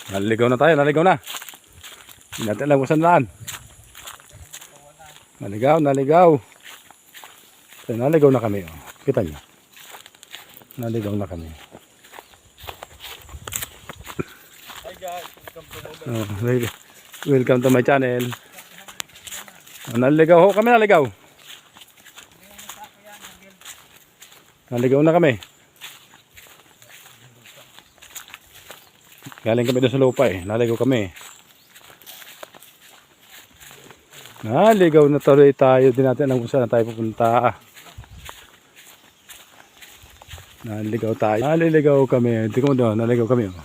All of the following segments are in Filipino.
Naligaw na tayo, naligaw na. Hindi natin alam kung saan daan. Naligaw, naligaw. So, naligaw na kami. Oh. Kita nyo. Naligaw na kami. Hi guys, Welcome to my channel. Naligaw ho kami, naligaw. Naligaw na kami. Galing kami doon sa lupa eh. Naligaw kami. Naligaw na tuloy tayo. Di natin alam kung saan tayo pupunta. Naligaw tayo. Naligaw kami. Hindi ko doon. Naligaw kami. Oh.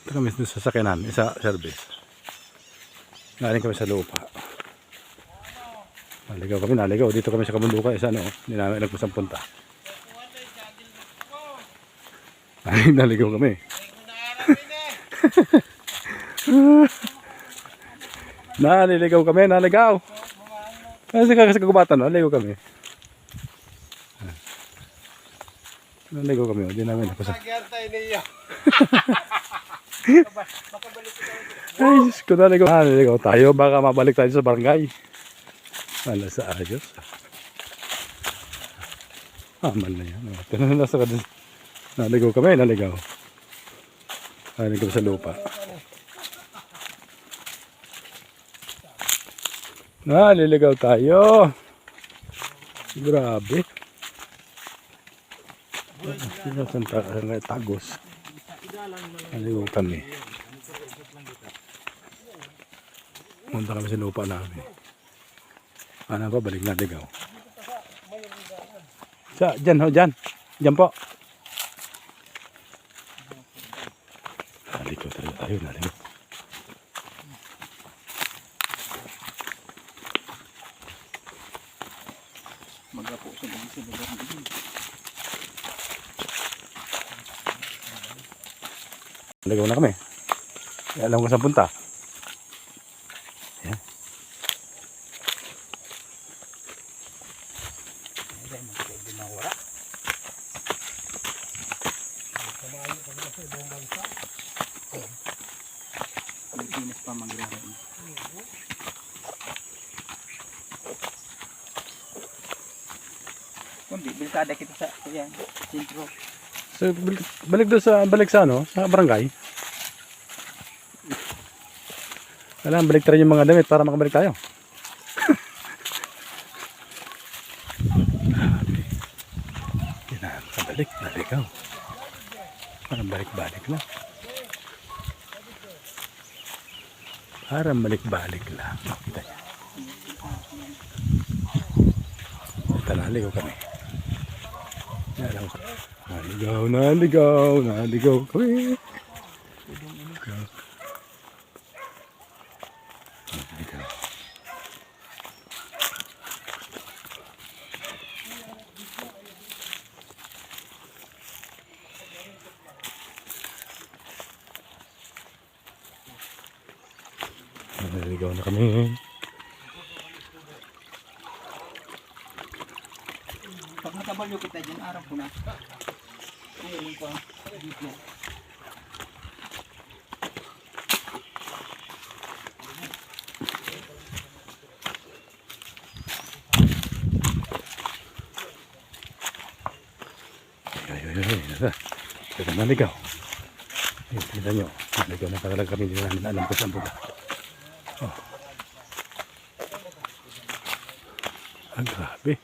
Ito kami doon sa sakyanan. Isa service. Galing kami sa lupa. Naligaw kami. Naligaw. Dito kami sa kabundukan. Isa ano. Hindi namin alam kung saan punta. Naligaw kami. Naliligaw kami, naligaw. Kasi kagubatan, naligaw kami. Naligaw kami, hindi namin napasan. Ay, Diyos ko, naligaw tayo, baka mabalik tayo sa barangay. Wala sa ayos. Amal na yan. Nasa ka din. Naligaw kami, naligaw. Naligaw sa lupa. Naliligaw tayo. Grabe. Tagos. Naligaw kami. Punta kami sa lupa namin. Ano pa, balik na ligaw. Dyan ho, dyan. Dyan po. Naligaw talaga tayo, naligaw. Magapo sa lugar din. Naligaw na kami. Alam ko saan punta. Ayan. Pilipinas pa magrahan. Kundi bilkada kita sa yan, sentro. So, balik doon sa ano, sa barangay. Kailangan balik tayo yung mga damit para makabalik tayo. Balik, naligaw. Parang balik-balik lang. Parang balik-balik lang. Kita niya. Ito, naligaw kami. Naligaw kami. Naligaw kami. Naligaw. Naligaw na kami. Pag nakabalyo kita dyan, araw ko na. Ayun ko. Dito. Ito naligaw. Tignan nyo. Naligaw na talaga kami. Hindi namin alam kung saan punta. Oh. Ang grabe.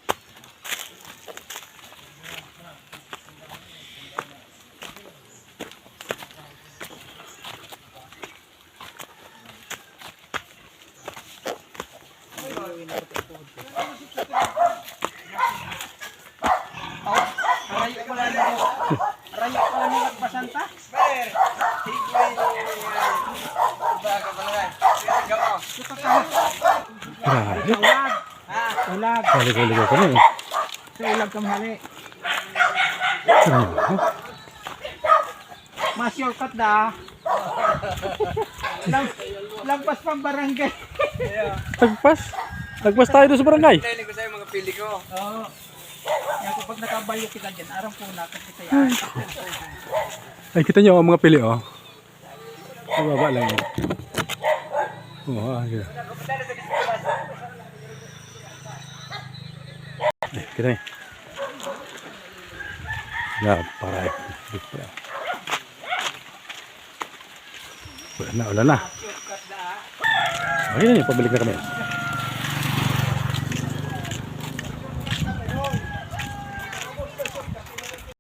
Rayo pala ni Pasanta. Grabe. Ulag. Naligaw kami. Sa ulag kamhali. Mas shortcut da. Lampas pang barangay. Tagpas tayo doon sa barangay. Dahil ko sa'yo mga pili ko. Oo. Yan kapag nakabayo kita dyan, araw po natin kita yan. Ay, kita nyo ang mga pili, oh. Mababa lang yun. Oo, okay. Kita nih. Nah, parah. Ulan na. Ayun na, pabalik na kami.